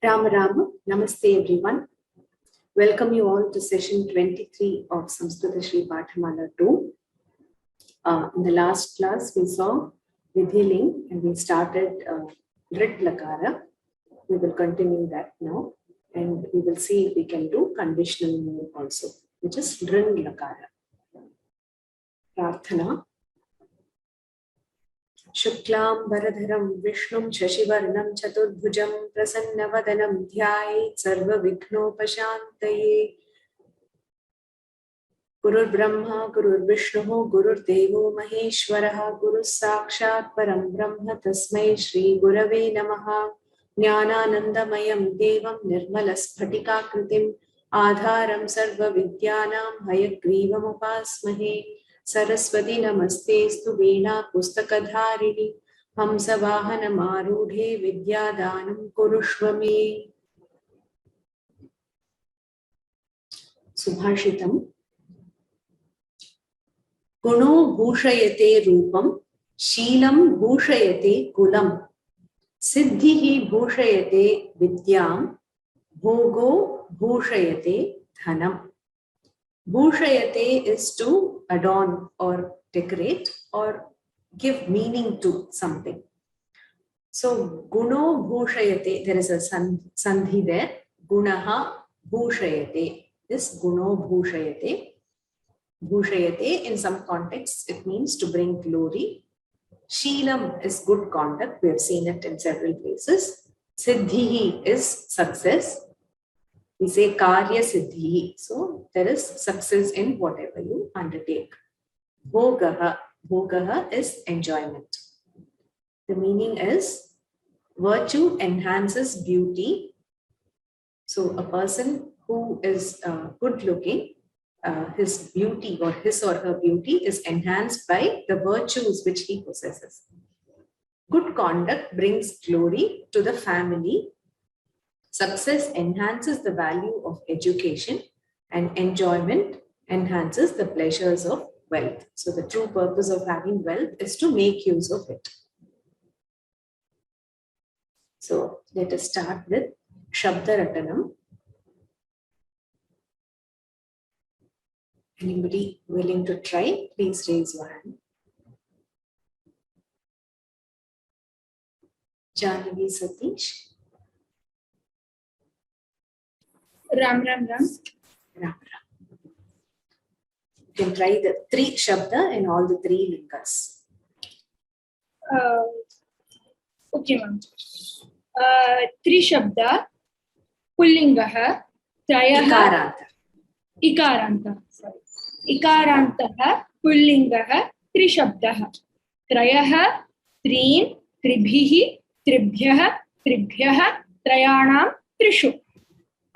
Ram Ram, Namaste everyone. Welcome you all to session 23 of Samskritasri Pathamala 2. In the last class, we saw Vidhiling and we started Rit Lakara. We will continue that now and we will see if we can do conditional move also, which is Rin Lakara. Prarthana. Shuklam Varadharam Vishnum Shashivarnam Chaturbhujam Prasannavadanam Dhyayet Sarva Vignopashantaye Gurur Brahma Gurur Vishnu Gurur Devo Maheshwaraha Guru Sakshat Param Brahma Tasmai Shri Gurave Namaha Jnananandamayam Devam Nirmalaspatika Kritim Adharam Sarva Vidyanam Hayagrivam Upasmahe Saraswati Namastestu Veena Pustakadharini Hamsavahana Marudhe Vidyadanam Kurushvame. Subhashitam. Guno bhushayate rupam, Sheelam bhushayate kulam, Siddhihi bhushayate vidyam, Bhogo bhushayate dhanam. Bhushayate is to adorn or decorate or give meaning to something. So, Guno bhushayate, there is a sandhi there. Gunaha bhushayate. This Guno bhushayate. Bhushayate, in some contexts, it means to bring glory. Sheelam is good conduct. We have seen it in several places. Siddhihi is success. We say Karya Siddhi. So there is success in whatever you undertake. Bhogaha. Bhogaha is enjoyment. The meaning is virtue enhances beauty. So a person who is good looking, his beauty or his or her beauty is enhanced by the virtues which he possesses. Good conduct brings glory to the family. Success enhances the value of education and enjoyment enhances the pleasures of wealth. So the true purpose of having wealth is to make use of it. So let us start with Shabda Ratanam. Anybody willing to try? Please raise your hand. Janavi Satish. Ram Ram. You can try the 3 Shabda in all the 3 lingas. Okay, ma'am. 3 Shabda, Pullingaha, Trayaha, Ikaranta. Sorry. Ikarantaha, Pullingaha, 3 Shabdaha. Trayaha, Treen, Tribhihi, Tribhyaha, Tribhyaha, Trayanam, Trishu.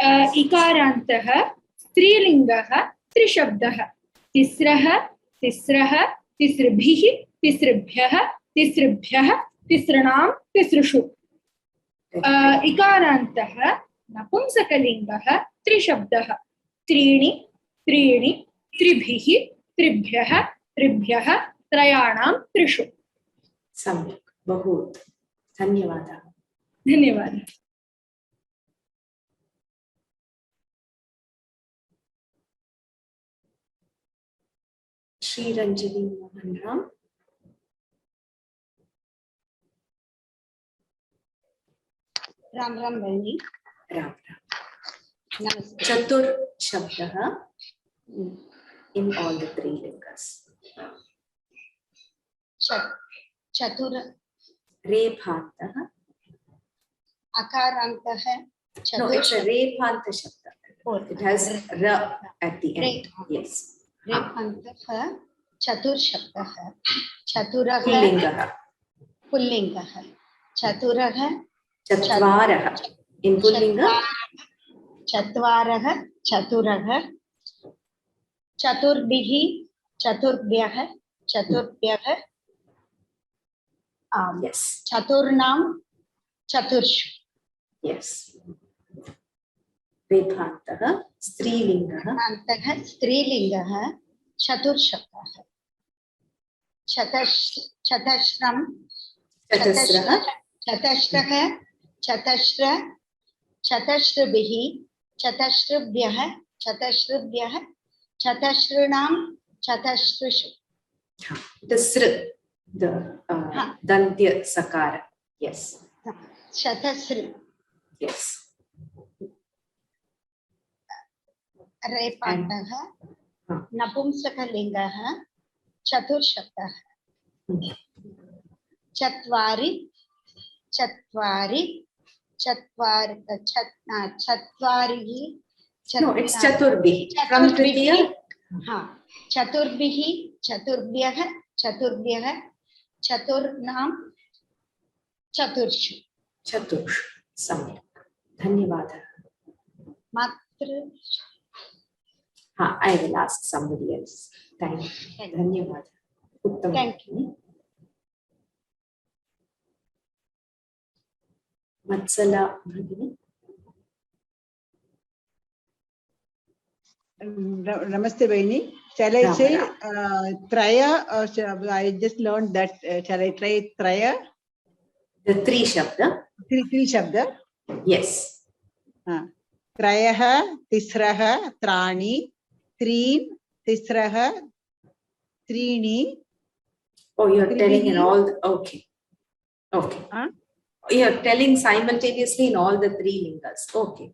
Ikarantaha, Strilingaha, 3 Shabdaha. Tisraha, Tisraha, Tisribhihi, Tisribhyaha, Tisribhyaha, Tisranam, Tisrishu. Ikarantaha, Napumsakalingaha, 3 Shabdaha. Trini, Trini, Tribhihi, Tribhyaha, Tribhyaha, Trayanam, Trishu. Samyak. Bahut. Dhanyavada. Dhanyavada. Shri Ranjani Mohan Ram. Ram Ram Vani. Ram. Namaste. Chatur Shabdaha in all the 3 lingas. Chatur. Rebhantaha. Akarantaha. No, it's a Rebhanta Shabda. It has Ra at the end. Yes. Rebhantaha. Chatur Shabdaha. Chaturaha. Pullingaha. Pullingaha. Chaturaha. Chatvaraha. In Pullinga. Chatvaraha. Chaturaha. Chaturbihi. Chaturbhyaha. Chaturbhyaha. Yes. Chaturnam. Chaturshu. Yes. Rebhantaha. Strilingaha. Antaha. Strilingaha. Chaturshabdaha. Chatashram. Chatasraha. Chatashraha. Chatashra. चतश्रुभिः चतश्रुभ्यः चतश्रुभ्यः चतश्रुणां चतश्रुषु. The sr, the dantya sakara. Yes. Shatasri. Yes. रेपान्तः नपुंसकलिङ्गः चतुर्शब्दः. चत्वारि चत्वारि चत्वारि चत्वारिः. No, it's chaturbihi. From Tritiya. चतुर्भिः चतुर्भ्यः चतुर्भ्यः चतुर्णां चतुर्षु. चतुर्षु. सम्यक्. धन्यवादः. मातृ. I will ask somebody else. Thank you. धन्यवादः. उत्तमम्. Thank you. Vatsala Bhagini. Namaste Vaini. Shall I say Traya, or I just learned that, shall I try Traya? The three shabda. Three shabda? Yes. Trayaha, Tisraha, Trani, Treen, Tisraha, Trini. Oh, you're telling in all the, okay. Okay. You're telling simultaneously in all the three lingas. Okay.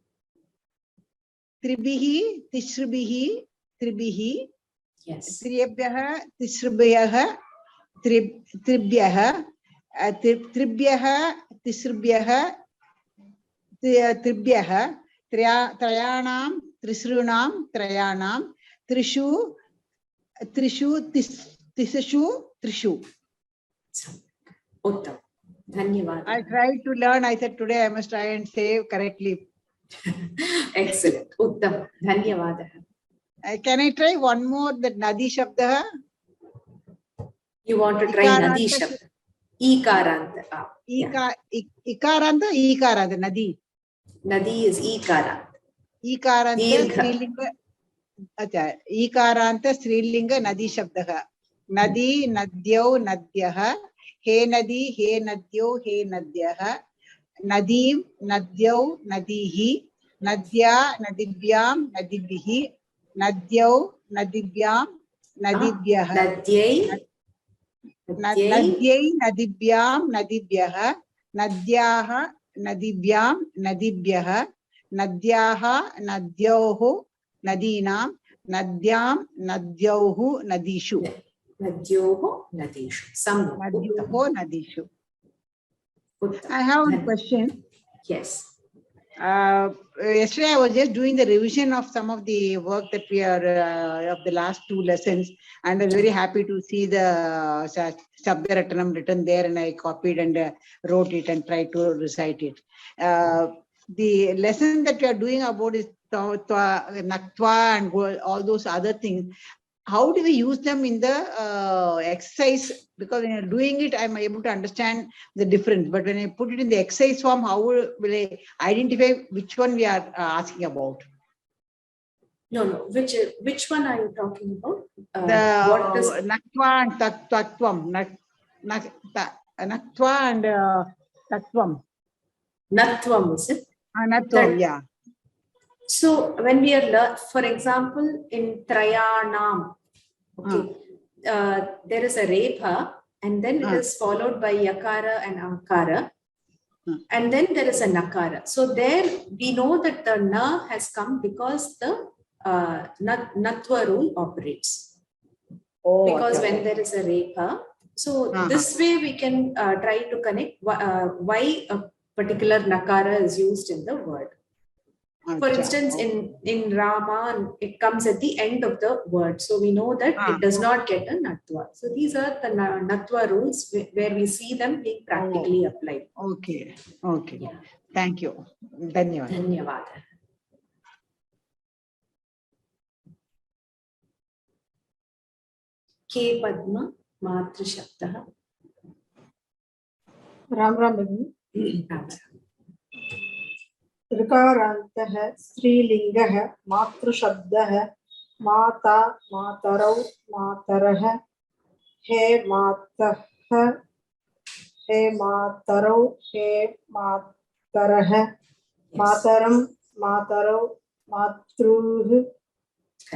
Tribihi, Tishrubihi, Tribihi. Yes. Triyabhyaha, Tishrubhyaha, Tribhyaha, Tribhyaha, Tishrubhyaha, Tribhyaha, Trayanam, Trisrunam, Trayanam, Trishu, Tisashu, Trishu. Uttam. Dhanyavad. I tried to learn. I said today I must try and say correctly. Excellent. Uttam. Dhanyavad. Can I try one more? That Nadi Shabda. You want to try Nadi Shabda? Ikaranta. Ikaranta, Ikaranta, Nadi. Nadi is Ikaranta. Ikaranta, Srilinga. Acha, Ikaranta, Srilinga, Nadi Shabda. Nadi, Nadyau, Nadyaha. He Nadi, He Nadyo, He Nadyaha. Nadim, Nadyau, Nadihi. Nadya, Nadibhyam, Nadibhihi. Nadyau, Nadibhyam, Nadibhyaha. Nadyai. Nadyai, Nadibhyam, Nadibhyaha. Nadyaha, Nadibhyam, Nadibhyaha. Nadyaha, Nadyohu, Nadinam. Nadyam, Nadyauhu, Nadishu. Nadyoho, Nadishu. Nadyoho, Nadishu. I have a question. Yes. Yesterday I was just doing the revision of some of the work that we are of the last two lessons, and I was very happy to see the Shabda Rattanam written there, and I copied and wrote it and tried to recite it. The lesson that we are doing about is Naktva and all those other things. How do we use them in the exercise? Because when you're doing it, I'm able to understand the difference. But when I put it in the exercise form, how will I identify which one we are asking about? No. Which one are you talking about? What is Naktva and Tattvam? Naktva and Tattvam. Natvam, is it? Natvam, yeah. So when we are, for example, in Trayanam, okay, there is a Repha, and then it is followed by Yakara and Akara, and then there is a Nakara. So there we know that the Na has come because the Natva rule operates. Because when there is a Repha, so this way we can try to connect why a particular Nakara is used in the word. For instance, in Rama, it comes at the end of the word. So we know that it does not get a Natva. So these are the Natva rules where we see them being practically applied. Okay. Yeah. Thank you. Dhanyavad. Dhanyavad. K Padma Matra Shabda. Ram. ऋकारान्तः स्त्रीलिङ्गः मातृशब्दः माता मातरौ मातरः हे मातः हे मातरौ हे मातरः Mataram, Matarau, Matruh,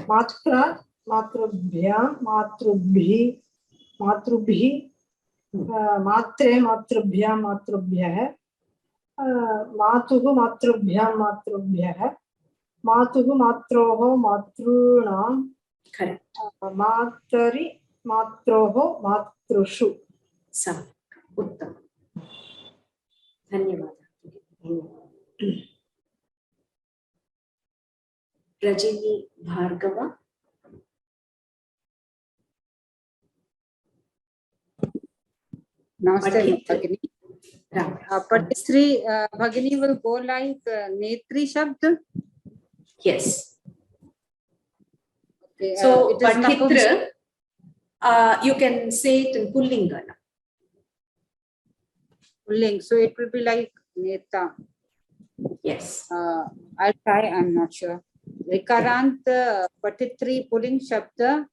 Matra, Matrubhya, Matrubhi, Matrubhi, Matre, Matrubhya, Matrubhyah, Matuhu, Matrubhya, Matrubhyah, Matuhu, Matroho, Matrunam, Correct. Matari, Matroho, Matrushu. Sam. Uttam. Dhanyavada. Rajini Bhargava. Namaste, Bhagini. Ram. Patitri, Bhagini will go like Netri Shabd. Yes. Okay, So, it is Patitra, you can say it in Pullinga. Pulling, so it will be like Neta. Yes. I'll try, I'm not sure. Vikarant Patitri Pulling Shabda,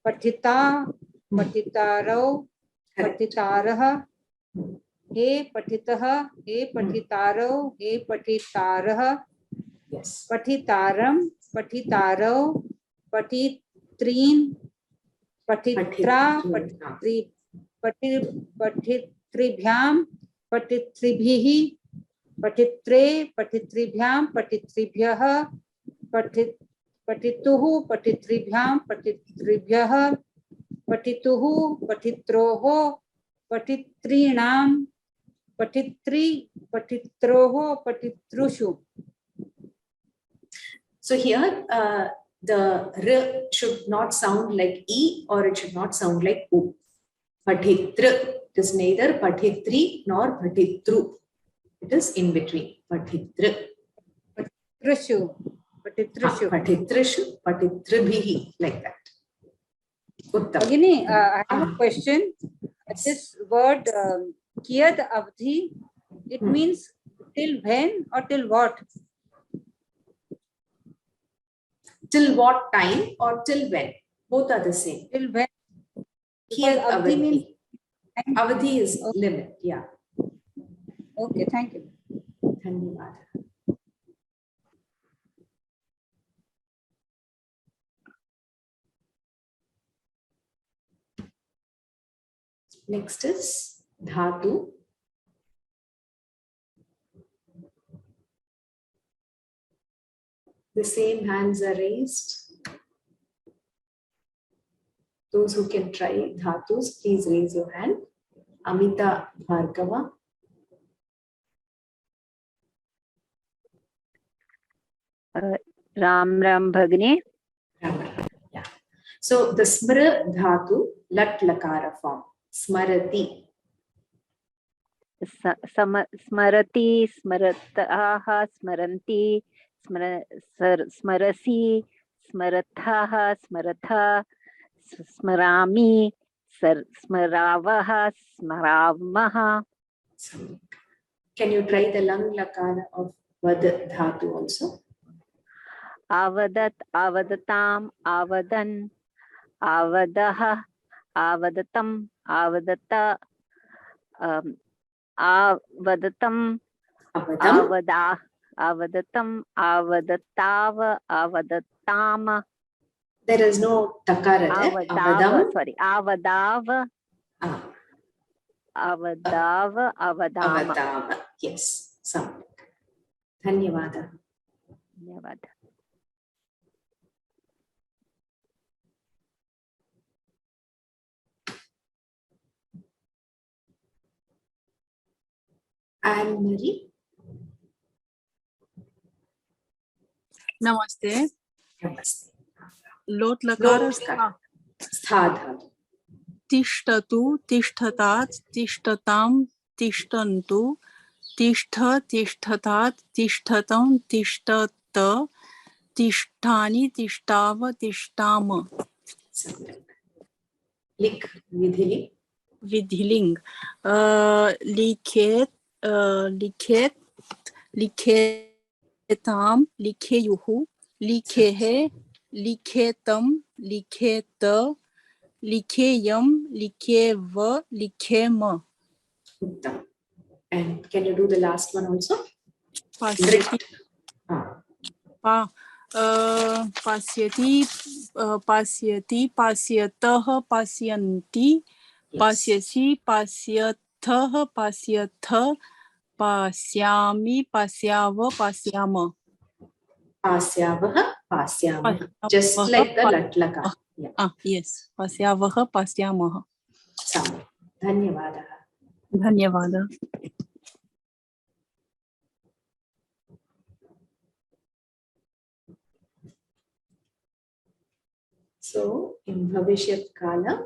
Patita, Patitarao, Patitaraha, He Patitaha, He Patitaro, He Patitaraha, Yes. Patitaram, Patitaro, Patitrin, Patitra, Patitribhyam, Patitribhihi, Patitre, Patitribhyam, Patitribhyah, Patituhu, Patitribhyam, Patitribhyah, Patituhu, Patitroho, Patitrinam, Patitri, Patitroho, Patitrushu. So here, the R should not sound like E or it should not sound like U. Patitra. It is neither Patitri nor Patitru. It is in between. Patitra. Patrushu. Patitrushu. Patitrishu, Patitribhihi, like that. Uttam. Bhagini, I have a question. This word Kiyad Avdhi, it means till when or till what? Till what time or till when? Both are the same. Till when? Kiyad Avdhi means Avadhi. Avadhi is limit, yeah. Okay, thank you. Dhanyavad. Next is Dhatu. The same hands are raised. Those who can try Dhatus, please raise your hand. Amita Bhargava. Ram Bhagini. Yeah. So the Smra Dhatu, Lat Lakara form. Smarati. Smarati, Smarataha, Smaranti, Smarasi, Smarathaha, Smaratha, Smarami, Smaravaha, Smaravaha. Can you try the Lang Lakara of Vad Dhatu also? Avadat, Avadatam, Avadan, Avadaha, Avadatam, Avadata, Avadatam, Avadam. Avadatam, Avadatav, Avadatama. There is no takara there. Avadam. Sorry, Avadav, Avadav, Avadama. Avadama. Yes. Some. Dhanyavada. Dhanyavad. Anne-Marie. Namaste. Namaste. Lot lakara stha. Sthadhatu. Tishtatu, tishtatat, tishtatam, tishtantu, tishtha, tishtatat, tishtatam, tishtata, tishtani, tishtava, tishtama. Lik, Vidhili. Vidhiling. Likhet, likhet, likhetam, likheyuhu, likhehe, likhetam, likheta, likheyam, likheva, likhema. Uttam. And can you do the last one also? पास्यति Ah, पास्यति पास्यति पास्यतः पास्यन्ति yes. पास्यसि पास्यथः पास्यथ पास्यामि पास्याव पास्याम Pasyavah, pasyamah. Just like the latlaka. Yeah. yes पास्यावः पास्यामः Sam. Dhanyavadah. धन्यवादः So in Bhavishyat Kala,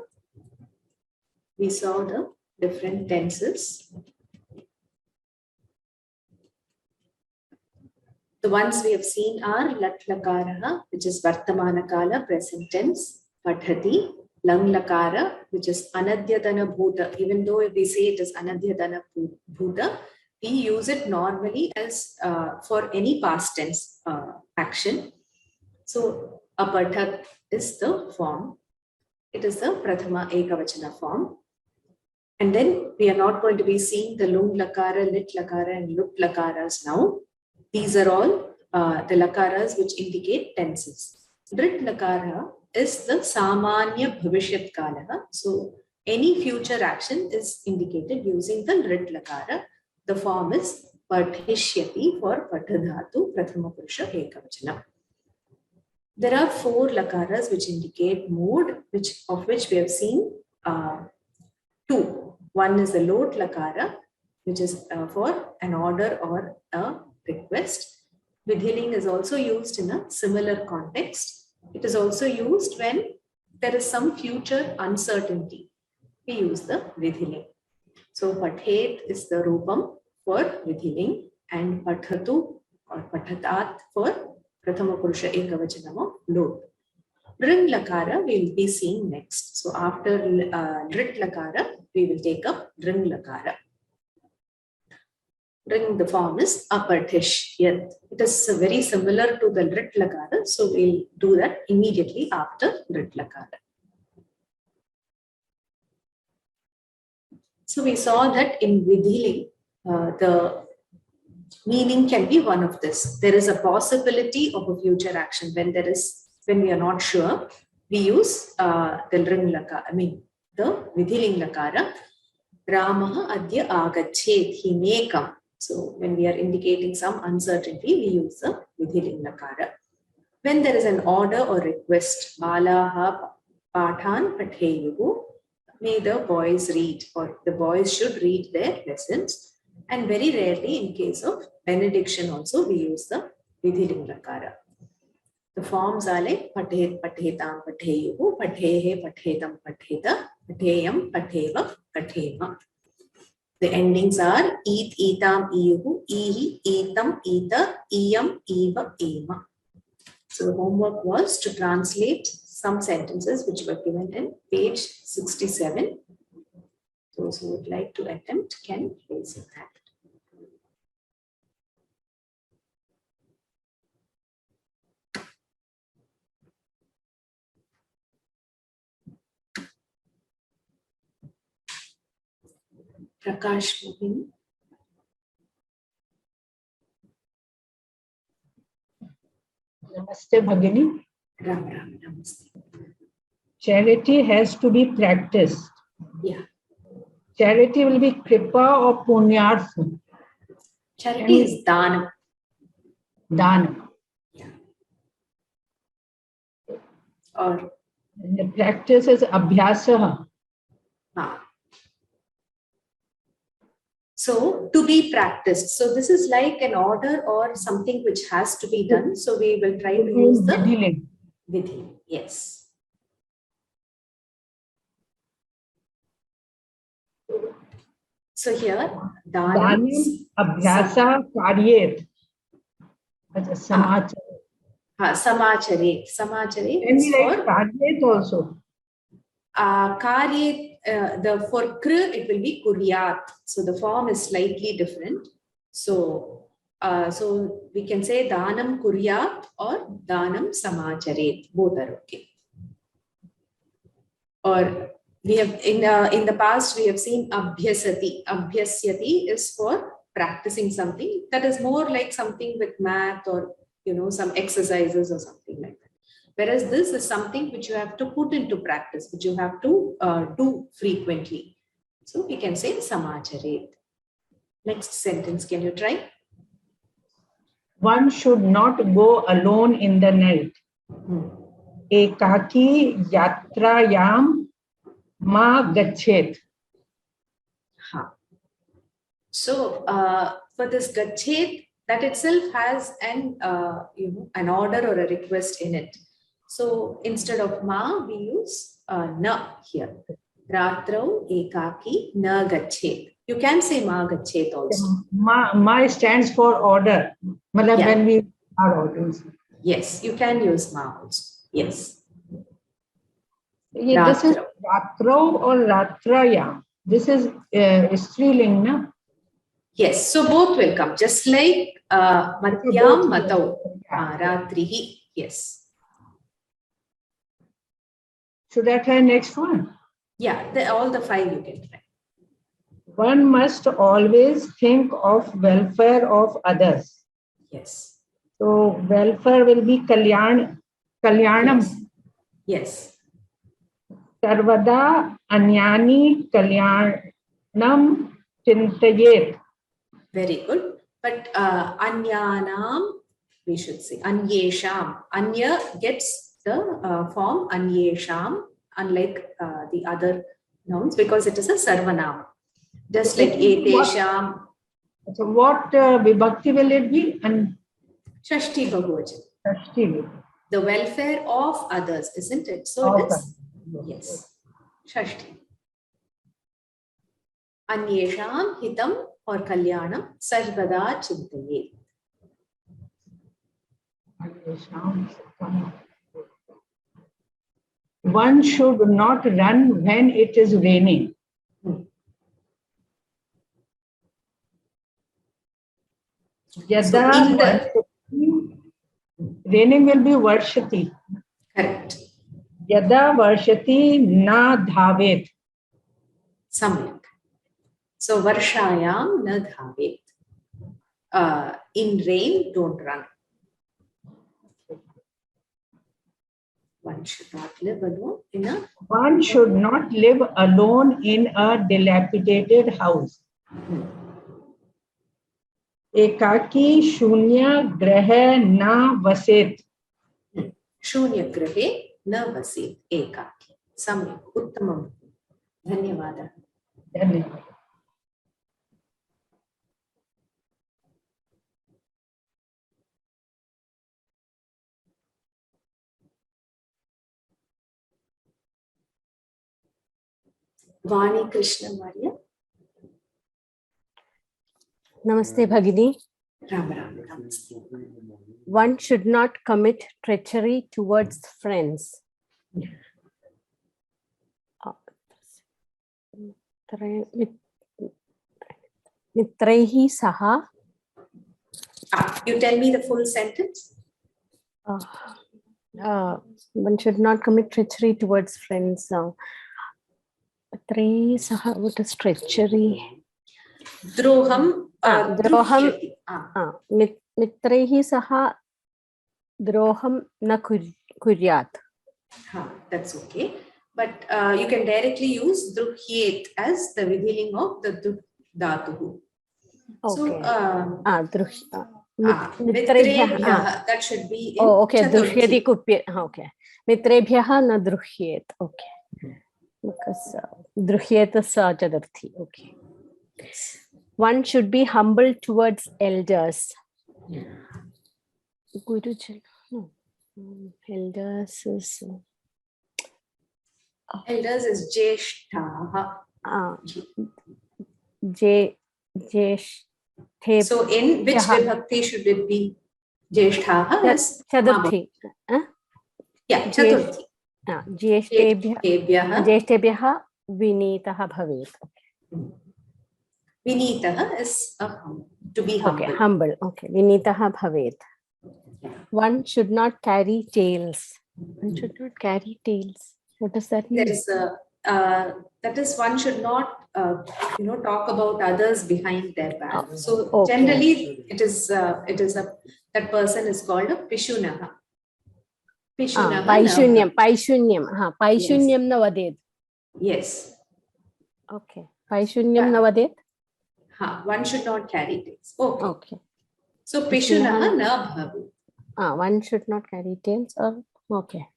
we saw the different tenses. The ones we have seen are Lat Lakara, which is Vartamana Kala, present tense, Pathati, Lang Lakara, which is Anadhyatana Bhuta. Even though we say it is Anadhyatana Bhuta, we use it normally as for any past tense action. So Apathat is the form. It is the Prathama Ekavachana form. And then we are not going to be seeing the Lung Lakara, Lit Lakara and Lut Lakaras now. These are all the Lakaras which indicate tenses. Drit Lakara is the Samanya Bhavishyat Kala. So any future action is indicated using the Drit Lakara. The form is Padhishyati for Patadhatu Prathama Purusha Ekavachana. There are 4 Lakaras which indicate mood, of which we have seen 2. One is the Lot Lakara, which is for an order or a request. Vidhiling is also used in a similar context. It is also used when there is some future uncertainty. We use the Vidhiling. So Pathet is the Rupam for Vidhiling and Pathatu or Pathatat for Prathama Purusha Ekavachanam of Lot. Dring Lakara we will be seeing next. So after Drit Lakara, we will take up Dring Lakara. Dring, the form is Apadhishyat. It is very similar to the Drit Lakara, so we'll do that immediately after Drit Lakara. So we saw that in Vidhiling, the meaning can be one of this. There is a possibility of a future action when we are not sure. We use the Dring Lakara, the Vidhiling Lakara. Ramaha adya agachet, he may come. So when we are indicating some uncertainty, we use the Vidhiling Lakara. When there is an order or request, Balaha pathan patheyuhu, may the boys read, or the boys should read their lessons. And very rarely in case of benediction also we use the Vidhiling Lakara. The forms are like Pathet, Pathetam, Patheyuhu, Pathehe, Pathetam, Patheta, Patheyam, Patheva, Pathema. The endings are Eet, Eetam, Iyuhu, Ihi, Eetam, Eeta, Iyam, Eva, Ema. So the homework was to translate some sentences which were given in page 67. Those who would like to attempt can raise your hand. Prakash Mohini. Namaste Bhagini. Ram Ram, Namaste. Charity has to be practiced. Yeah. Charity will be kripa or punyartha. Charity is dana. Dana. Yeah. Or And the practice is abhyasa. So to be practiced. So this is like an order or something which has to be done. So we will try to use the Vidhi. Yes. So here, Danam abhyasa karyet. Samachare. Samachare. Samachare Can is be for like karyet also. Karyet, for kr, it will be kuryat. So the form is slightly different. So, so we can say danam kuryat or danam samacharet. Both are okay. Or we have in the past we have seen abhyasati. Abhyasyati is for practicing something that is more like something with math or, some exercises or something like that. Whereas this is something which you have to put into practice, which you have to do frequently. So we can say samacharet. Next sentence, can you try? One should not go alone in the night. Ekaki yatrayam ma gachet. So for this gachet, that itself has an order or a request in it. So instead of ma, we use na here. Ratrau ekaki na gachet. You can say ma gachet also. Ma stands for order. Yeah. When we are orders. Yes, you can use ma also. Yes. Yeah, this is ratrau or ratrayam. This is striling, no? Yes, so both will come, just like matyam matau, ratrihi. Yes. Should I try next one? Yeah, all the 5 you can try. One must always think of welfare of others. Yes. So welfare will be kalyanam. Yes. Sarvada anyani kalyanam chintayet. Very good. But anyanam, we should say anyesham. Anya gets the form anyesham, unlike the other nouns, because it is a sarvanam. Just like etesham. So what vibhakti will it be? And Shashti Bahuvachan. Shashti. The welfare of others, isn't it? So it is, yes, Shashti. Anyesham hitam or kalyanam sarvada chintaye. One should not run when it is raining. Yada raining will be varshati. Correct. Yada varshati na dhavet. Samyak. So varshayam na dhavet. In rain, don't run. One should not live alone in a. One should not live alone in a dilapidated house. Ekaki shunya grahe na vaset. Shunya grahe na vaset. Ekaki. Samyak. Uttamam. Dhanyavada. Dhanyavada. Vani Krishna Maria. Namaste Bhagini. Rama Rama. Namaste. One should not commit treachery towards friends. Mitraihi saha. You tell me the full sentence. One should not commit treachery towards friends. Mitraihi saha. What is treachery? Droham. Droham. Mitraihi saha. Droham na kuryat. That's okay. But you can directly use druhyet as the vidhiling of the dhatu. Okay. So, that should be in okay. Druhyati kupya. Okay. Mitrebhyaha na druhyet. Okay. Because druhyet is chaturthi. Okay. One should be humble towards elders. Gurujan. No. Elders is. Elders is Jeshtha. So in which vibhakti should it be? Jeshtha. Chaturthi. Yeah, Chaturthi. Jeshtebhyaha vinitaha bhavet. Vinitaha is to be humble. Okay, humble. Okay, vinitaha bhavet. One should not carry tales. One should not carry tales. What does that mean? There is a that is, one should not, talk about others behind their back. So Okay. generally, it is that person is called a pishunaha. Pishunaha. Paishunyam. Paishunyam na vadet. Yes. Okay. Paishunyam na vadet. One should not carry tails. Okay. Okay. So pishunaha na bhavu. One should not carry tails. Okay.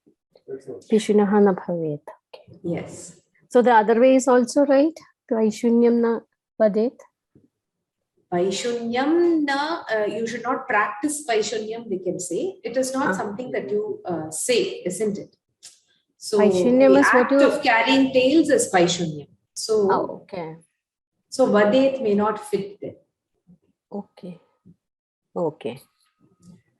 Pishunaha na bhavet. Okay. Yes. So the other way is also right. Paishunyam na vadet. Paishunyam na, you should not practice Paishunyam, we can say. It is not something that you say, isn't it? So Paishunyam the is what act of carrying tails is Paishunyam. So, okay. So vadet may not fit there. Okay. Okay.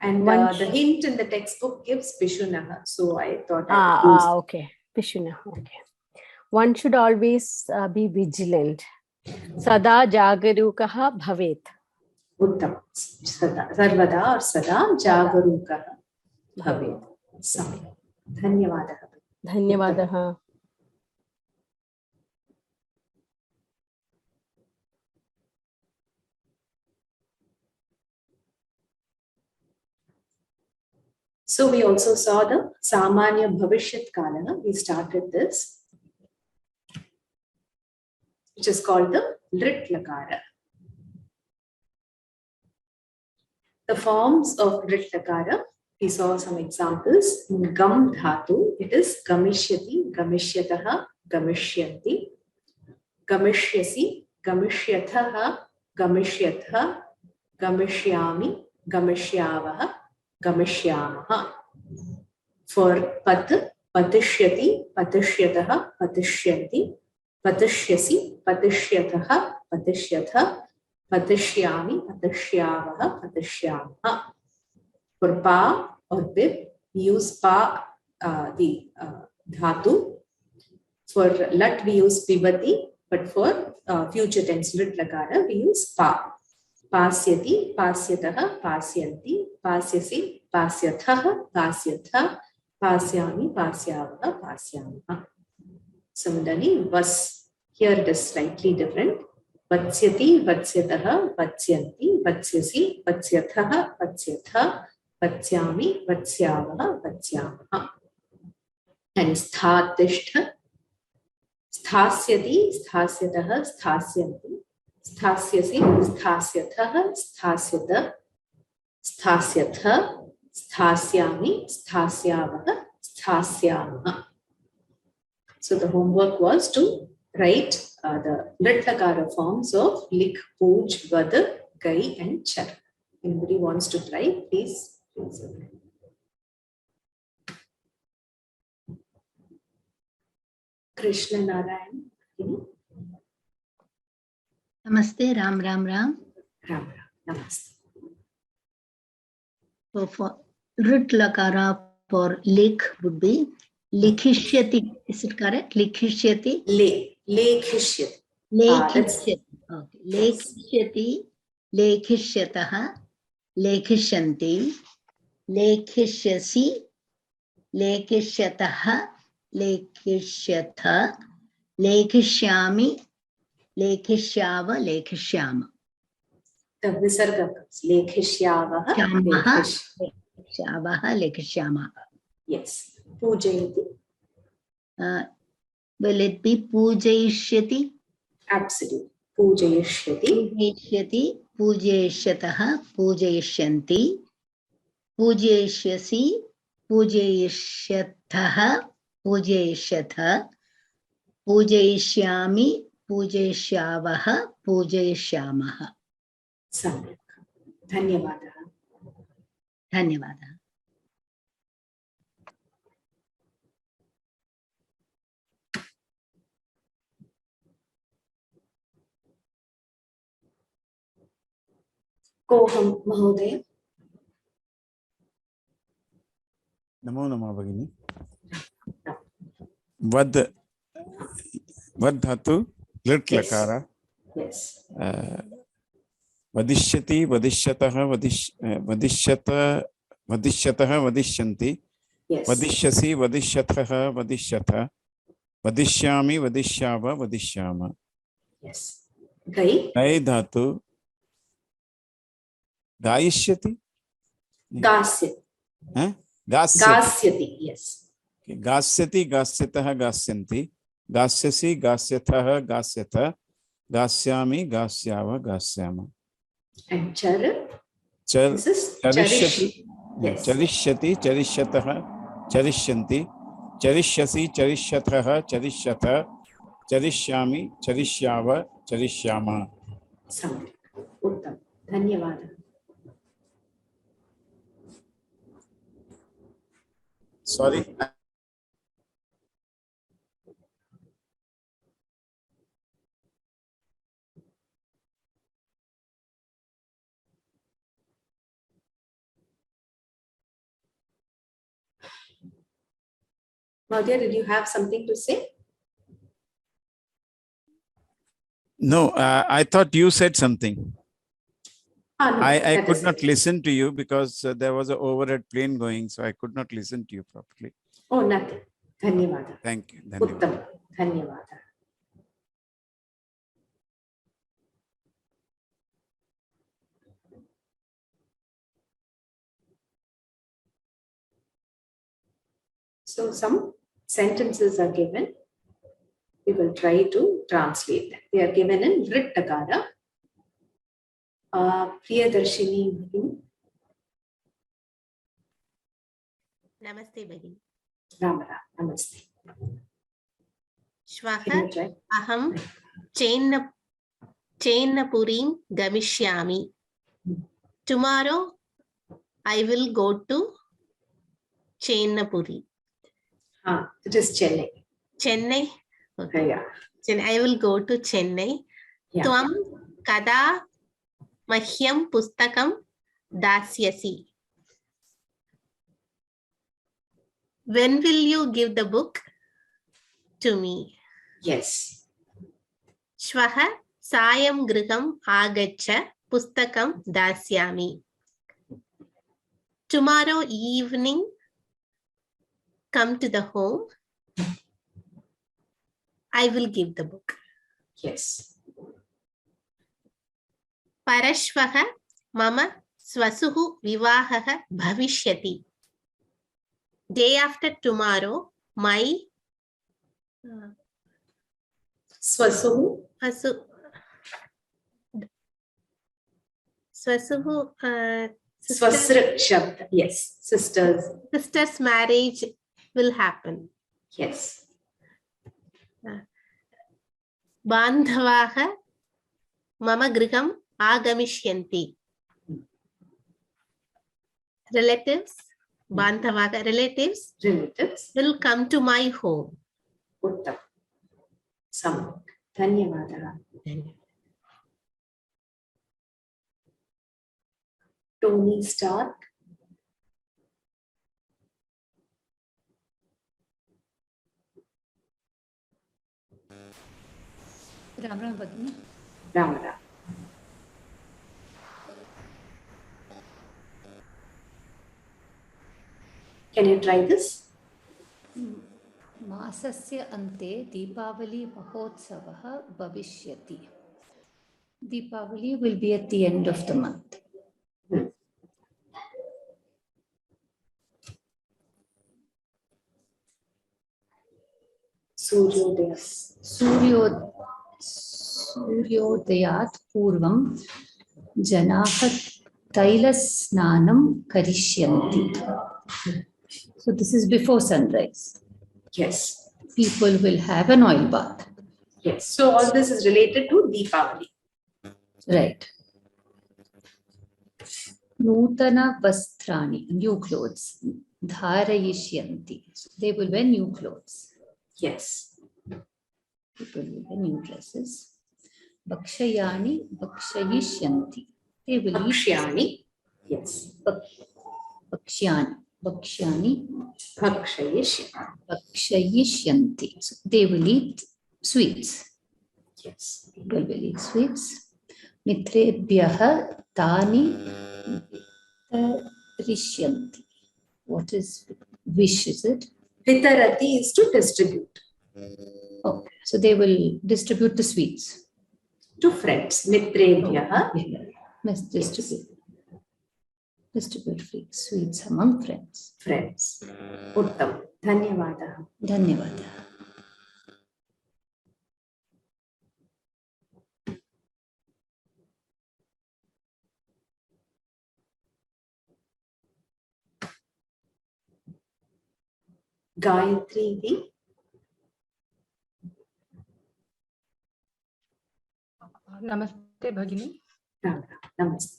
And the hint in the textbook gives Pishunaha. So I thought I would use okay. Pishunaha. Okay. One should always be vigilant. Sada jagarukaha bhavet. Uttam. Sarvada or sada jagarukaha bhavet. Samyak. Dhanyavadaha. Dhanyavadaha. So we also saw the Samanya Bhavishyat Kala. We started this, which is called the Lit Lakara. The forms of Lit Lakara, we saw some examples. In Gam Dhatu, it is Gamishyati, Gamishyataha, Gamishyanti, Gamishyasi, Gamishyathaha, Gamishyatha, Gamishyami, Gamishyavaha, Gamishyamaha. For Pat, Patishyati, Patishyataha, Patishyanti, Patishyasi, Patishyataha, Patishyatha, Patishyami, Patishyavaha, Patishyamaha. For Pa or Pip, we use Pa, the Dhatu. For Lat, we use Pibati, but for future tense Lit Lakara, we use Pa. Pasyati, Pasyataha, Pasyanti, Pasyasi, Pasyathaha, Pasyatha, Pasyami, Pasyavaha, Pasyamaha. Similarly, Vas, here it is slightly different. Vatsyati, Vatsyataha, Vatsyanti, Vatsyasi, Vatsyathah, Vatsyatha, Vatsyami, Vatsyavaha, Vatsyamaha. And Sthatishtha, Sthasyati, Sthasyataha, Sthasyanti, Sthasyasi, Sthasyathaha, Sthasyata, Sthasyatha, Sthasyami, Sthasyavaha, Sthasyamaha. So the homework was to write the Lit Lakara forms of Lik, Pooj, Vad, Gai and Char. Anybody wants to try, please. Krishna Narayan. Namaste, Ram Ram. Ram Ram. Namaste. So for Rit Lakara for Lik would be Likhishyati. Is it correct? Likhishyati? Lekhishyati. Lekhishyati. Okay. Lekhishyati, Lekhishyataha, Lekhishyanti, Lekhishyasi, Lekhishyataha, Lekhishyatha, Lekhishyami, Lekhishyava, Lekhishyama. The Visarga comes. Lekhishyavaha. Lekhishyavaha, Lekhishyamaha. Yes. Pujayati. Will it be Pujayishyati? Absolutely. Pujayishyati. Pujayishyati, Pujayishyataha, Pujayishyanti, Pujayishyasi, Pujayishyathaha, Pujayishyatha, Pujayishyami, Pujayishyavaha, Pujayishyamaha. Samyak. Dhanyavadaha. Dhanyavadaha. Koham Mahodaya. Namo Namah Bhagini. Vad dhatu, Lit Lakara. Yes. Vadishyati, Vadishyataha, Vadishyataha, Vadishyanti. Yes. Vadishyasi, Vadishyathaha, Vadishyatha. Vadishyami, vadishyava, vadishyama. Yes. Gai. Gai dhatu. Gayishyati? Gasyati. Huh? Gasyati. Gasyati. Yes. Okay. Gasyati, gasyataha, gasyanti. Gasyasi, gasyataha, gasyata. Gasyami, gasyava, gasyama. And char. Char. This is Charishyati. charish. Yes. Charishyati, charishyataha, charishyanti. Charishyasi, charishyataha, charishyata. Charishyami, charishyava, charishyama. Samyak. Uttam. Dhanyavada. Sorry. Madhya, did you have something to say? No, I thought you said something. Ah, no, I that could is not it. listen to you because there was an overhead plane going, so I could not listen to you properly. Oh, nothing. Dhanyavada. Thank you. Uttam. Dhanyavada. So some sentences are given. We will try to translate them. They are given in Vrittakara. Priyadarshini. Namaste Bhagini. Ramara. Namaste. Shvaha aham Chainapurim Gamishyami. Tomorrow I will go to Chainapuri. It is Chennai. Chennai? Okay. Yeah. I will go to Chennai. Yeah. Tvam kada mahyam pustakam dasyasi. When will you give the book to me? Yes. Shvaha sayam griham agacha pustakam dasyami. Tomorrow evening, come to the home. I will give the book. Yes. Parashvaha mama swasuhu vivahaha bhavishyati. Day after tomorrow, my Swasuhu. Swasuhu Swasra Shabda. Yes. Sister's marriage will happen. Yes. Bandhavaha mama griham agamisyanti. Relatives will come to my home. Uttam. Samyak. Dhanyavada. Tony Stark. Ram Bhagini. Ramara. Can you try this? मासस्य अन्ते दीपावली महोत्सवः भविष्यति. Deepavali will be at the end of the month. Suryodayat purvam janaha tailasnanam karishyanti. So this is before sunrise. Yes. People will have an oil bath. Yes. So all this is related to Deepavali. Right. Nutana vastrani, new clothes. Dharayishyanti. They will wear new clothes. Yes. People will wear new dresses. Bhakshayani, bhakshayishyanti. They will eat. Yes. Bhakshyani. Bhakshayishyanti. So they will eat sweets. Yes. People will eat sweets. Mitrebhyaha tani rishyanti. What is wish, is it? Vitarati is to distribute. Okay, so they will distribute the sweets to friends. Mitrebhyah. Must distribute sweets among friends. Friends. Uttam. Dhanyavadah. Dhanyavadah. Gayatri Di. Namaste Bhagini. Namaste.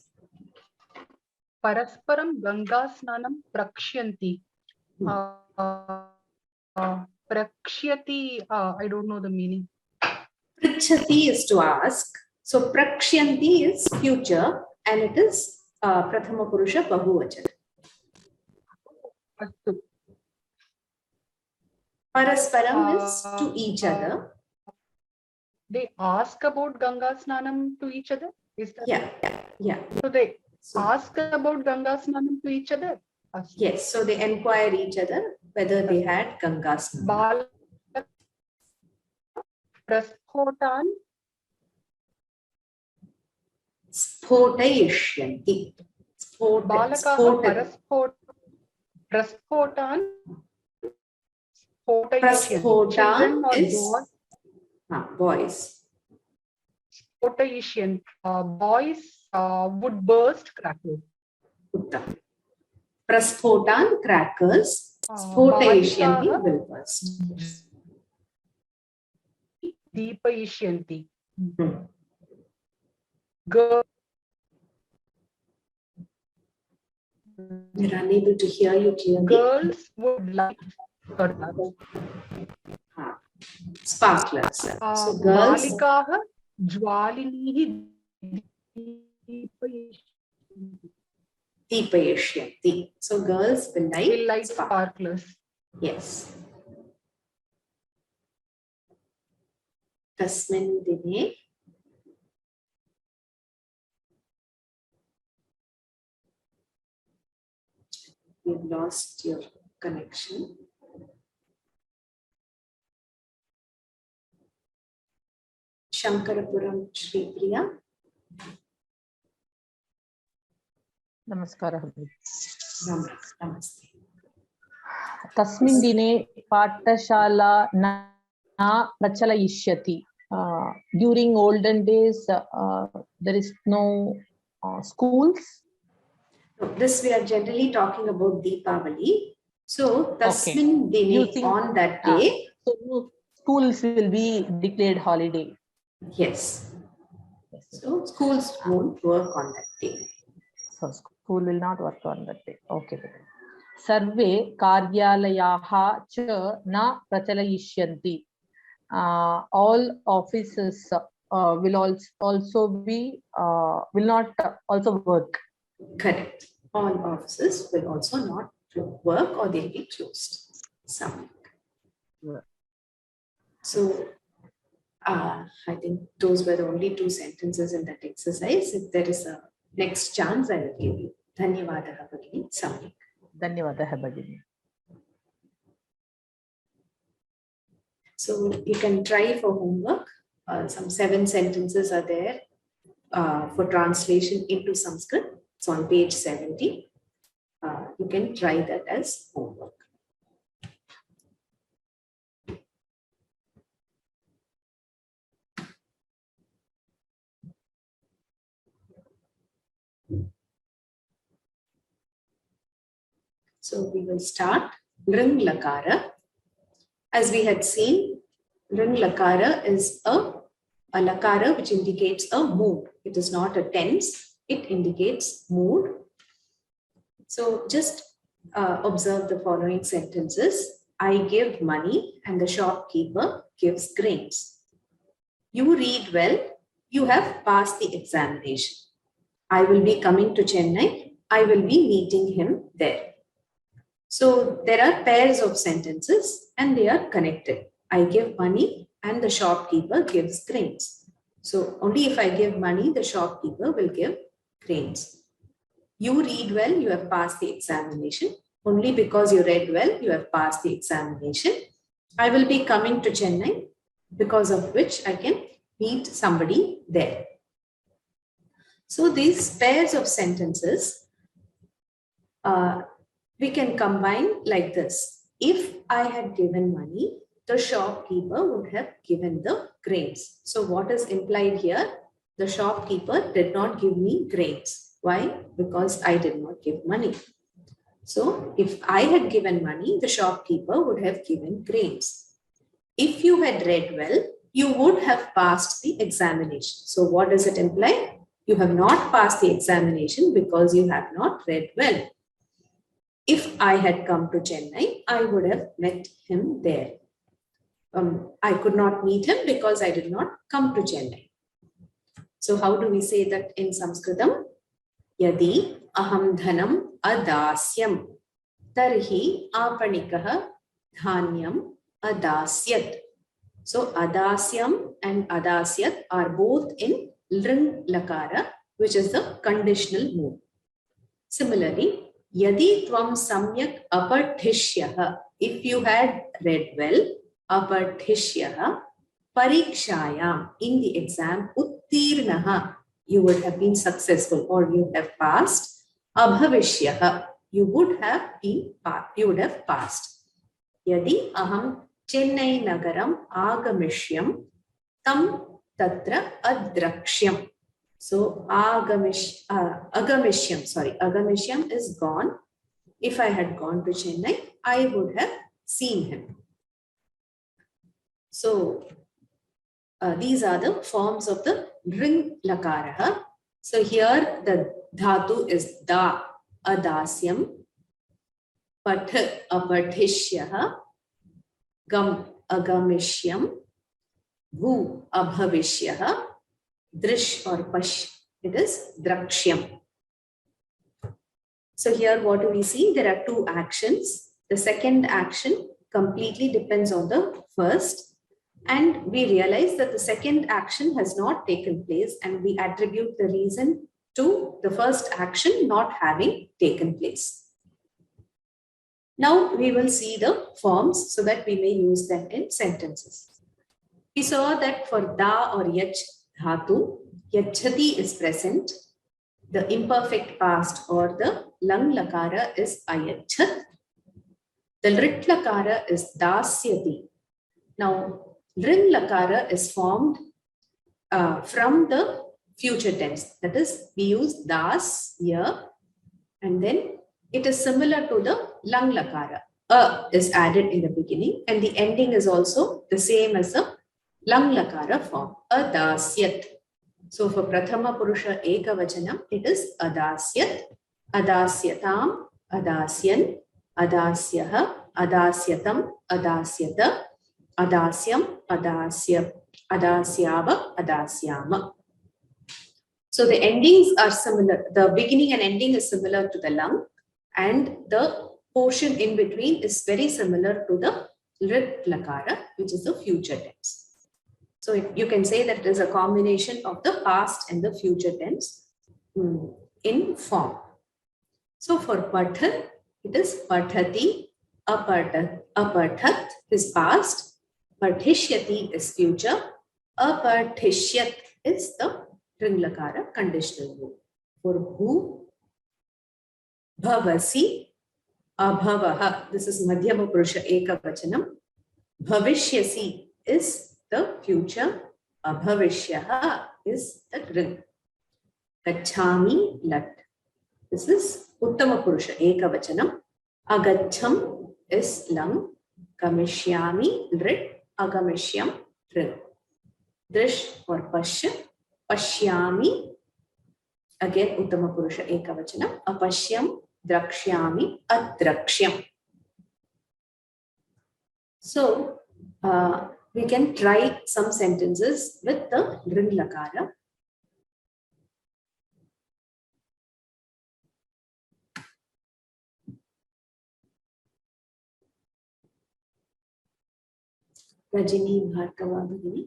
Parasparam Ganga Snanam Prakshyanti. Prakshyati, I don't know the meaning. Prichati is to ask. So Prakshyanti is future and it is Prathama Purusha Bahuvachana. Parasparam is to each other. They ask about Ganga Snanam to each other? Is that yeah. So they ask about Ganga Snanam to each other? Yes, so they inquire each other whether they had Ganga Snanam. Prasphotan Spotayishyanti. Balakaha Prasphotan Children or is boys. Boys would burst crackers. Prasphotan crackers. Spotayishyanti will burst. Deepayishyanti. Girl. We're unable to hear you clearly. Girls would like sparklers. So girls. Balikaha Jwalinihi Deepayishyanti. So girls will light sparklers. Yes. Tasmin dine. You've lost your connection. Shankarapuram Shri Priya. Namaskara. Namaste. Tasmin dine patashala na prachalayishyati. During olden days, there is no schools. This we are generally talking about Deepavali. So, Tasmin dine, on that day. So schools will be declared holiday. Yes. So schools won't work on that day. So school will not work on that day. Okay. Sarve karyalayaha cha na prachalayishyanti. All offices will also be will not also work. Correct. All offices will also not work or they'll be closed. So I think those were the only two sentences in that exercise. If there is a next chance, I will give you. Dhanyavadaha Bhagini. Samik. Dhanyavadaha Bhagini. So you can try for homework. Some 7 sentences are there for translation into Sanskrit. It's on page 70. You can try that as homework. So we will start Ring Lakara. As we had seen, Ring Lakara is a Lakara which indicates a mood. It is not a tense. It indicates mood. So just observe the following sentences. I give money and the shopkeeper gives grains. You read well. You have passed the examination. I will be coming to Chennai. I will be meeting him there. So there are pairs of sentences and they are connected. I give money and the shopkeeper gives grains. So only if I give money, the shopkeeper will give grains. You read well, you have passed the examination. Only because you read well, you have passed the examination. I will be coming to Chennai, because of which I can meet somebody there. So these pairs of sentences, we can combine like this. If I had given money, the shopkeeper would have given the grains. So what is implied here? The shopkeeper did not give me grains. Why? Because I did not give money. So if I had given money, the shopkeeper would have given grains. If you had read well, you would have passed the examination. So what does it imply? You have not passed the examination because you have not read well. If I had come to Chennai, I would have met him there. I could not meet him because I did not come to Chennai. So how do we say that in Sanskritam? Yadi aham dhanam adasyam tarhi apanikah dhanyam adasyat. So adasyam and adasyat are both in lring lakara, which is the conditional mood. Similarly, yadi tvam samyak aparthishyah, if you had read well, aparthishyah parikshayam, in the exam, uttirnaha, you would have been successful or you have passed. Abhavishyah, you would have passed. Yadi aham Chennai nagaram agamishyam tam tatra adrakshyam. So agamishyam is gone. If I had gone to Chennai, I would have seen him. So these are the forms of the ring lakara. So here the dhatu is da, adasyam, path, aparthishyah, gam, agamishyam, bhu, abhavishyah, drish or pash, it is drakshyam. So here what do we see? There are two actions. The second action completely depends on the first. And we realize that the second action has not taken place and we attribute the reason to the first action not having taken place. Now we will see the forms so that we may use them in sentences. We saw that for da or yach dhatu, yachati is present. The imperfect past or the lang lakara is ayachat. The lit lakara is dasyati. Now, ring lakara is formed from the future tense. That is, we use das here and then it is similar to the lang lakara. Is added in the beginning and the ending is also the same as the lang lakara form. Adasyat. So for prathama purusha ekavachanam, it is adasyat, adasyatam, adasyan, adasyah, adasyatam, adasyata, adasyam, adasyam, adasyava, adasyama. So the endings are similar. The beginning and ending is similar to the lang, and the portion in between is very similar to the rit lakara, which is the future tense. So you can say that it is a combination of the past and the future tense in form. So for pathan, it is pathati, aparthat is past, partishyati is future, apartishyat is the ring lakara conditional mood. For bhu, bhavasi, abhavaha, this is madhyama purusha ekavachanam, bhavishyasi is the future, abhavishyaha is the ring. Gachami lat, this is uttama purusha ekavachanam, agacham is lang, gamishyami rit, agamishyam ring. Drish or pashya, pashyami, again uttama purusha ekavachanam, apashyam, drakshyami, adrakshyam. So we can try some sentences with the ring lakara. Rajini Bhargava Bhagini.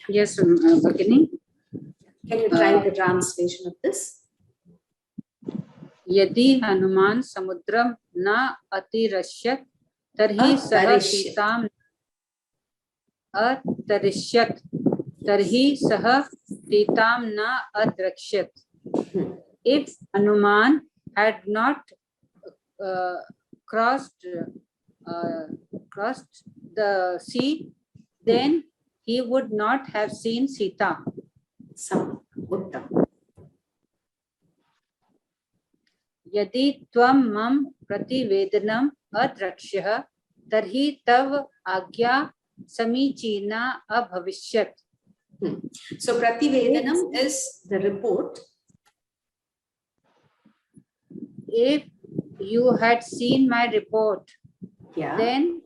Yes, Bhagini. Can you try the translation of this? यदि हनुमान समुद्रम न अतिरश्यत तर्हि सह सीताम अतरिष्यत तर्हि सह सीताम न अद्रक्ष्यत. If Hanuman had not crossed the sea, then he would not have seen Sita. यदि त्वं मम प्रतिवेदनम अद्रक्ष्यः तर्हि तव आज्ञा समीचीना अभविष्यत्. So Prativedanam is the report. If you had seen my report, then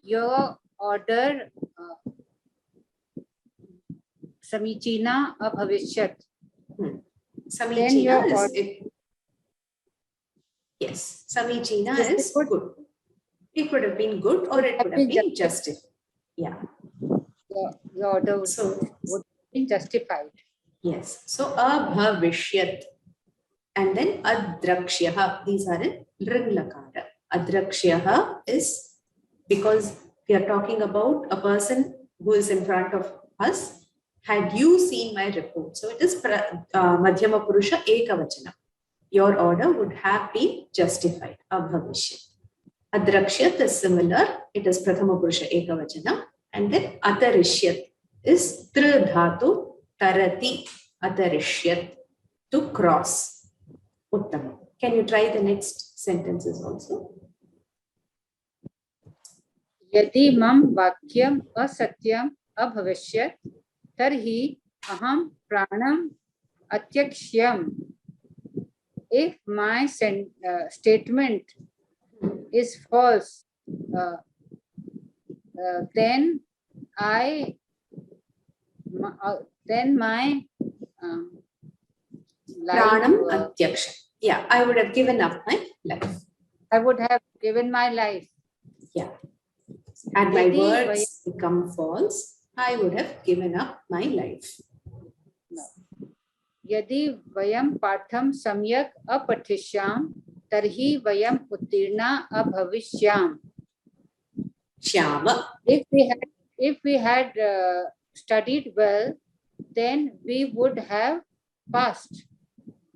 your order Samichina abhavishyat. Samichina is it. Yes, Samichina is good. It could have been good or it could have been justified. Yeah. The order would be justified. Yes. So abhavishyat and then adrakshyah. These are in ring lakara. Adrakshyah is because we are talking about a person who is in front of us. Had you seen my report? So it is Madhyama Purusha Ekavachana. Your order would have been justified. Abhavishyat. Adrakshyat is similar. It is Prathama Purusha Ekavachana. And then Atarishyat is Tridhatu Tarati Atarishyat, to cross. Uttama. Can you try the next sentences also? Yadi mam vakyam asatyam abhavishyat tarhi aham pranam atyakshyam. If my statement is false, then my Pranam atyaksha. Yeah, I would have given up my life. I would have given my life. Yeah. Had my words become false, I would have given up my life. No. Yadi vayam patham samyak apatishyam tarhi vayam uttirna abhavishyam. Shyama. If we had studied well, then we would have passed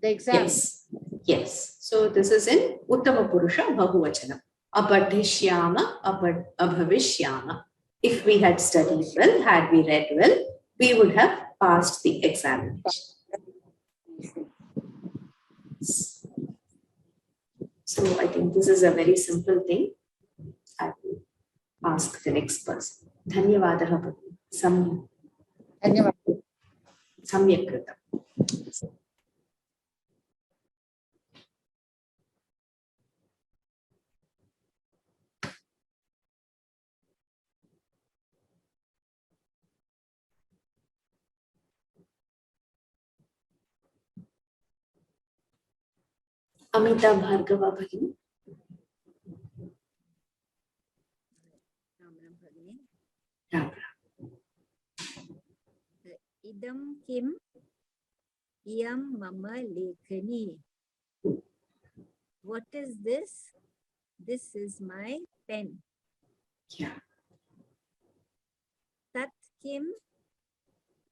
the exam. Yes. Yes. So this is in Uttama Purusha Bahuvachana. Apadhishyama, abhavishyama. If we had studied well, had we read well, we would have passed the examination. So I think this is a very simple thing. I will ask the next person. Dhanyavadaha. Samyak kritam. Amita Bhargava Bhagini. Idam kim iyam mama lekhani. What is this? This is my pen. Yeah. Tat kim.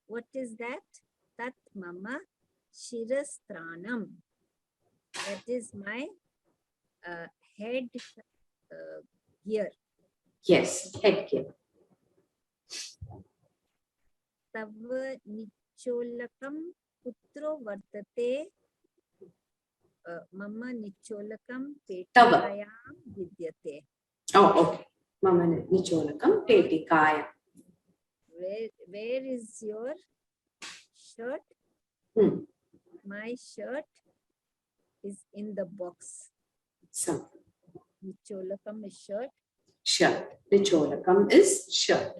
What is that? Tat mama shirastranam. That is my head gear. Yes, head gear. Tava nicholakam putro vartate. Mama nicholakam petikayam vidyate. Oh, okay. Mama nicholakam petikayam. Where is your shirt? My shirt is in the box. So, Nicholakam is shirt. Shirt. Nicholakam is shirt.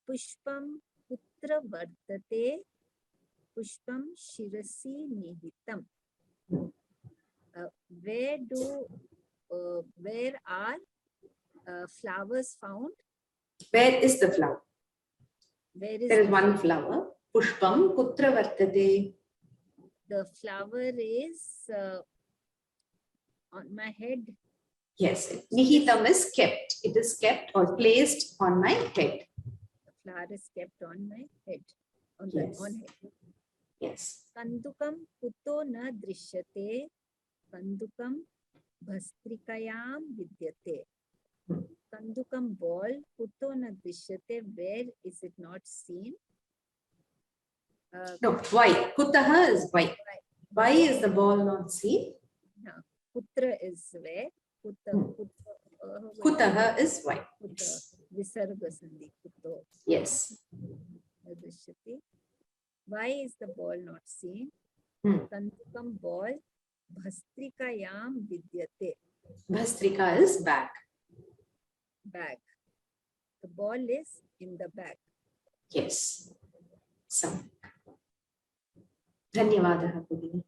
Pushpam putra vartate. Pushpam shirasi nihitam. Where are flowers found? Where is the flower? Where is there is one flower. Pushpam kutra vartate? The flower is on my head. Yes, nihitam is kept. It is kept or placed on my head. The flower is kept on my head. On Yes. the on head. Yes. Kandukam kuto na drishyate. Kandukam bhastrikayam vidyate. Kandukam ball kuto na drishyate. Where is it not seen? No, why? Kutaha is why. Why is the ball not seen? No. Putra is where. Kutaha is why. Visarga sandhi. Kuto. Yes. Why is the ball not seen? Kandukam ball bhastrikayam vidyate. Bhastrika is bag. Bag. The ball is in the bag. Yes. So. Dhanyavadaha Bhagini.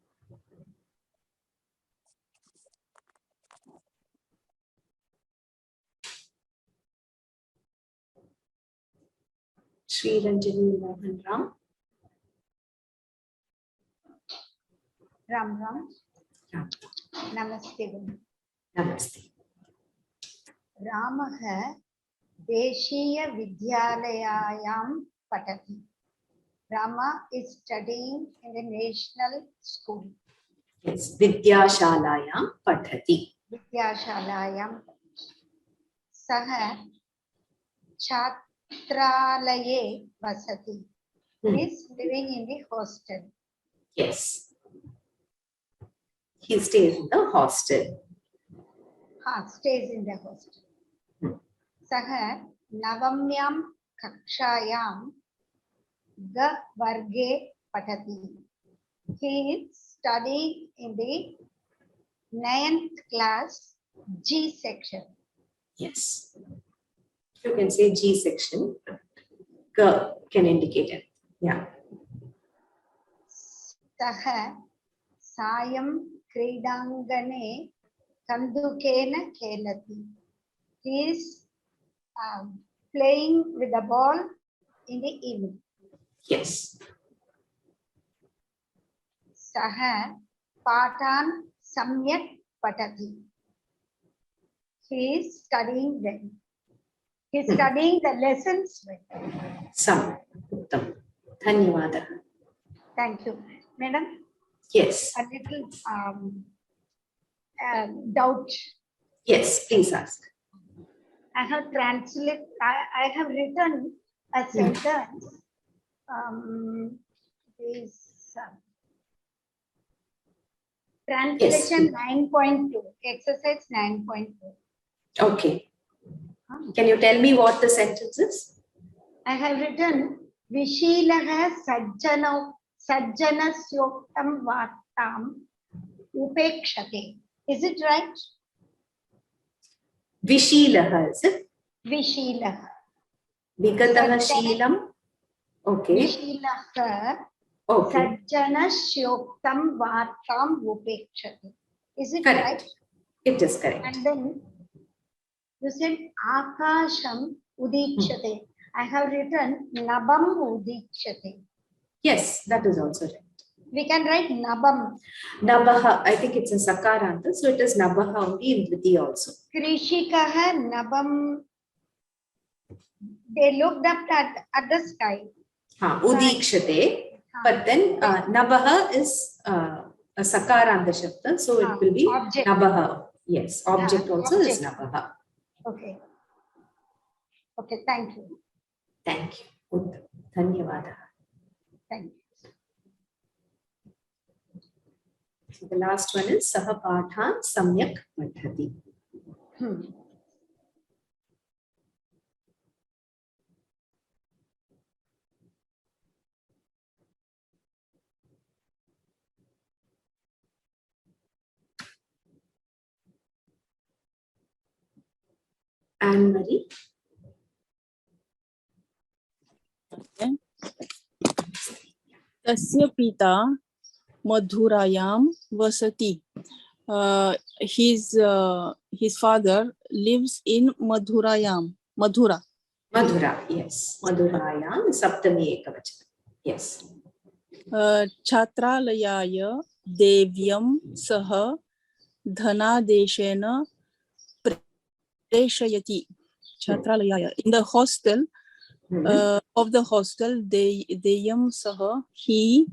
Sri Ranjani Mohan Ram. Ram Ram. Namaste. Namaste. Ramah Deshiya Vidyalayayam Patati. Rama is studying in the national school. Yes, Vidyashalayam Pathati. Vidyashalayam. Saha Chatralaye Vasati. He is living in the hostel. Yes. He stays in the hostel. Stays in the hostel. Saha Navamyam Kakshayam Ga Varge Patati. He is studying in the 9th class G section. Yes. You can say G section. G can indicate it. Yeah. Saha Sayam Kridangane Kandukena Kelati. He is playing with the ball in the evening. Yes. Saha Patan Samyak Patati. He is studying well. He is studying the lessons well. Sam. Uttam. Dhanyavadaha. Thank you. Madam? Yes. A little doubt. Yes, please ask. I have I have written a sentence. Translation 9.2, exercise 9.2. Okay. Can you tell me what the sentence is? I have written Vishilaha Sajjana Syoktam Vattam Upekshate. Is it right? Vishilaha, is it? Vishilaha. Vigataha Shilam. Okay. Vishilaha. Okay. Sajjana Syoktam Vattam Upekshate. Is it correct. right? It is correct. And then you said Akasham Udikshate. I have written Nabam Udikshate. Yes, that is also right. We can write Nabam. Nabaha, I think it's a Sakaranta, so it is Nabaha only in Dviti also. Krishikaha Nabam. They looked up at the sky. Udikshate. But then Nabaha is a Sakaranta Shabda, so it will be object. Nabaha. Yes, object also object. is Nabaha. Okay. Okay, thank you. Thank you. Dhanyavadaha. Thank you. So the last one is Sahapathan Samyak Padhati. Anne-Marie. Tasya pita Madhurayam vasati. His father lives in Madhurayam. Madhura. Madhura, yes. Madhurayam, Saptami Ekavachana. Yes. Chatralayaya devyam saha dhanadeshena preshayati. Chatralayaya. In the hostel, of the hostel, deyam saha, he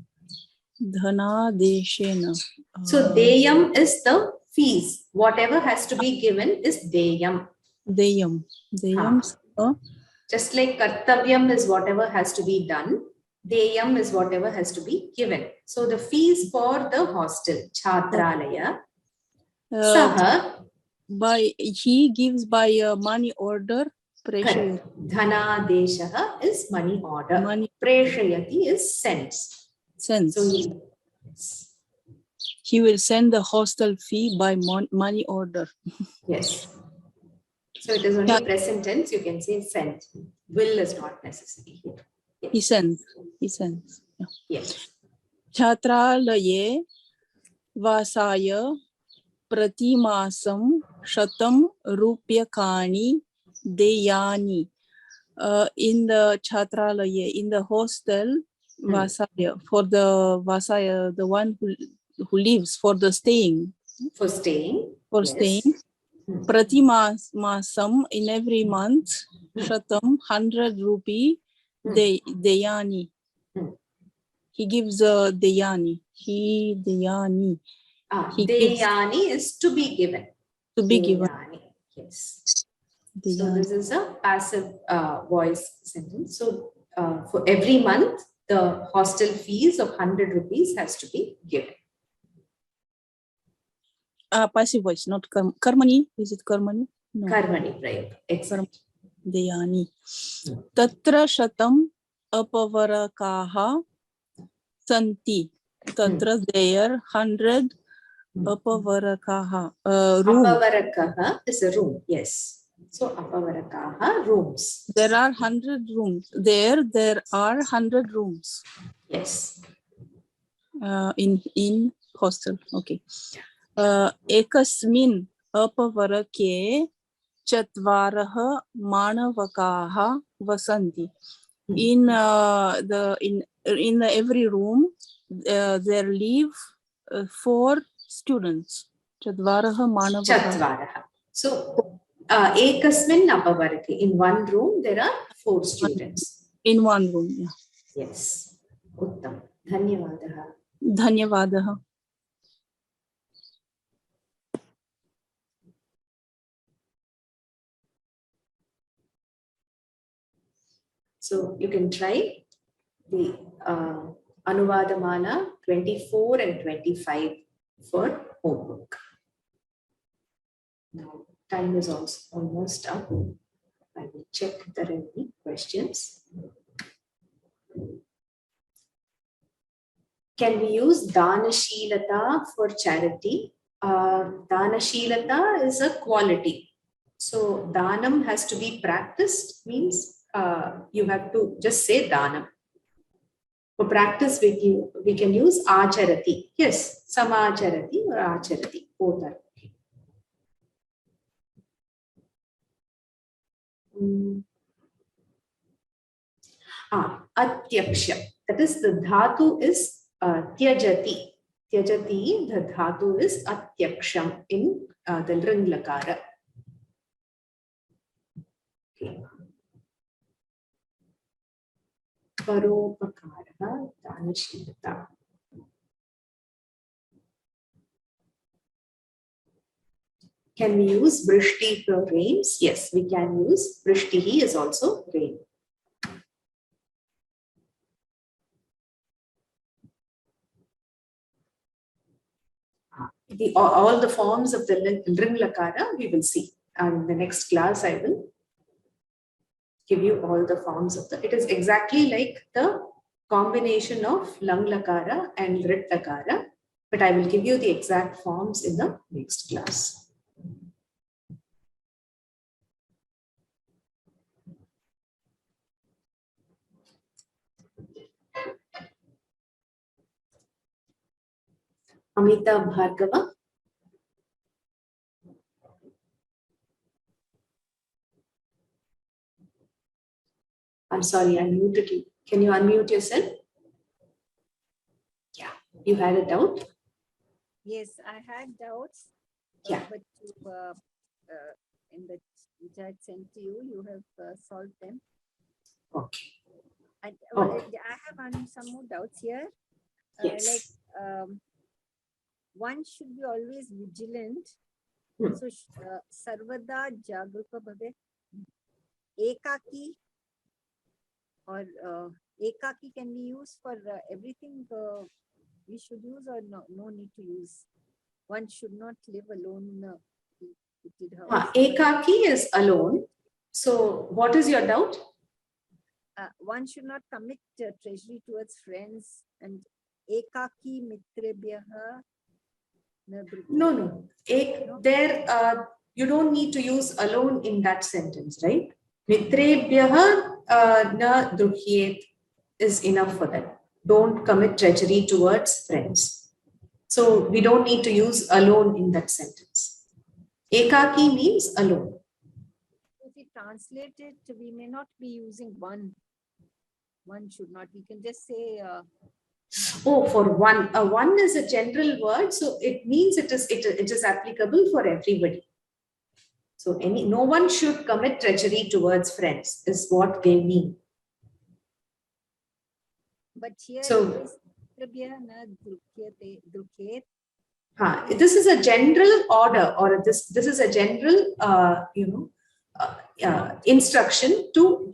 dhanadeshena. So deyam is the fees. Whatever has to be given is deyam. Deyam. Deyam saha. Just like kartavyam is whatever has to be done, deyam is whatever has to be given. So the fees for the hostel, Chatralaya, saha, by he gives by a money order. Preshayati. Dhanadeshaha is money order. Money. Preshayati is cents. Cents. So he will send the hostel fee by money order. Yes. So it is only present tense. You can say sent. Will is not necessary here. Yes. He sends. He sends. Yeah. Yes. Chatralaye vasaya pratimasam shatam rupyakani deyani. In the Chatralaye, in the hostel, vasaya, for the vasaya, the one who lives, for the staying. For staying. For yes. staying. Pratimasam, in every month, shatam, 100 rupee, deyani. He gives deyani. He deyani. Deyani is to be given. To be given. Yes. Deyani. So this is a passive voice sentence. So for every month, the hostel fees of 100 rupees has to be given. Passive voice, not karmani. Is it karmani? No. Karmani, right. Excellent. Deyani. Tatra shatam apavarakaha santi. Tatra there 100 apavarakaha. Room. Apavarakaha is a room. Yes. So apavarakaha, rooms. There are 100 rooms. There are 100 rooms. Yes. In hostel. Okay. Ekasmin apavarake chatvaraha manavakaha vasanti. In every room there live 4 students. Chatvaraha manavakaha. Chatvaraha. So ekasmin apavarake. In one room there are 4 students. In one room, yeah. Yes. Uttam. Dhanyavadaha. Dhanyavadaha. So you can try the Anuvadamala 24 and 25 for homework. Now time is also almost up. I will check if there are any questions. Can we use Danashilata for charity? Danashilata is a quality. So Danam has to be practiced, means you have to just say Danam. For practice, we can use Acharati. Yes, Samacharati or Acharati. Both are okay. Atyaksha. That is the dhatu is Tyajati. Tyajati, the dhatu is Atyaksham in the Ring Lakara. Okay. Paropakara, Danashilata. Can we use Brishti for rains? Yes, we can use Brishtihi is also rain. All the forms of the Ring Lakara we will see. And in the next class, I will give you all the forms of the. It is exactly like the combination of Lang Lakara and Rit Lakara, but I will give you the exact forms in the next class. Amita Bhargava. I'm sorry, I muted you. Can you unmute yourself? You had a doubt? Yes, I had doubts. Yeah. But you, in the which I had sent to you, you have solved them. Okay. And Okay. I have some more doubts here. Yes. Like one should be always vigilant. So sarvada jagruka bhave. Ekaki or ekaki can be used for everything we should use, or no need to use. One should not live alone. Ekaki is alone. So what is your doubt? One should not commit treasury towards friends, and ekaki mitrebhyaha. No. There, you don't need to use alone in that sentence, right? Mitrebhyaha na druhyet is enough for that. Don't commit treachery towards friends. So we don't need to use alone in that sentence. Ekaki means alone. If we translate it, we may not be using one. One should not. We can just say. Oh, for one. One is a general word, so it means it is applicable for everybody. So no one should commit treachery towards friends is what they mean. But here so, this is a general order, or this is a general instruction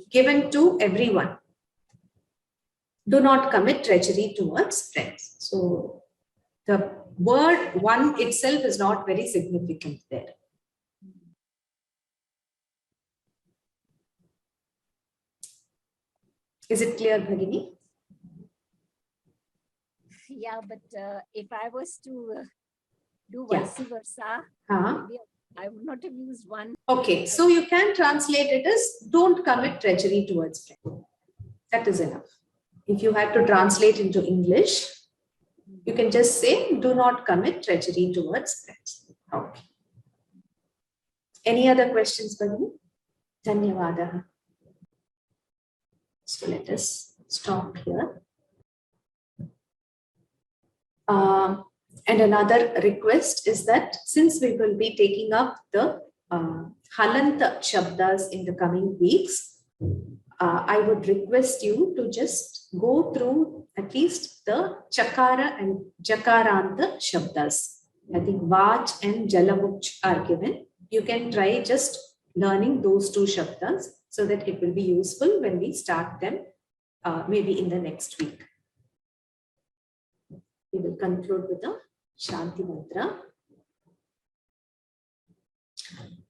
given to everyone. Do not commit treachery towards friends. So the word one itself is not very significant there. Is it clear, Bhagini? Yeah, but if I was to do vice versa, maybe I would not have used one. Okay, so you can translate it as don't commit treachery towards friends. That is enough. If you had to translate into English, you can just say do not commit treachery towards friends. Okay. Any other questions, Bhagini? Dhanyavadaha. So let us stop here. And another request is that since we will be taking up the halanta shabdas in the coming weeks, I would request you to just go through at least the chakara and jakaranta shabdas. I think vach and jalamuch are given. You can try just learning those two shabdas so that it will be useful when we start them maybe in the next week. We will conclude with the Shanti Mantra.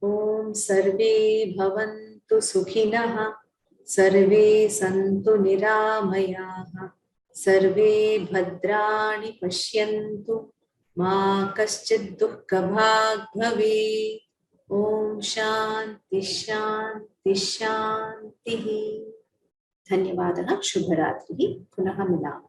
Om Sarve Bhavantu Sukhinah, Sarve Santu Niramayaha, Sarve Bhadrani Pashyantu, Ma Kaschid Dukkha Bhag Bhave. Om Shanti Shanti Shanti. Dhanyavadaha. Shubharatri. Punaha milam.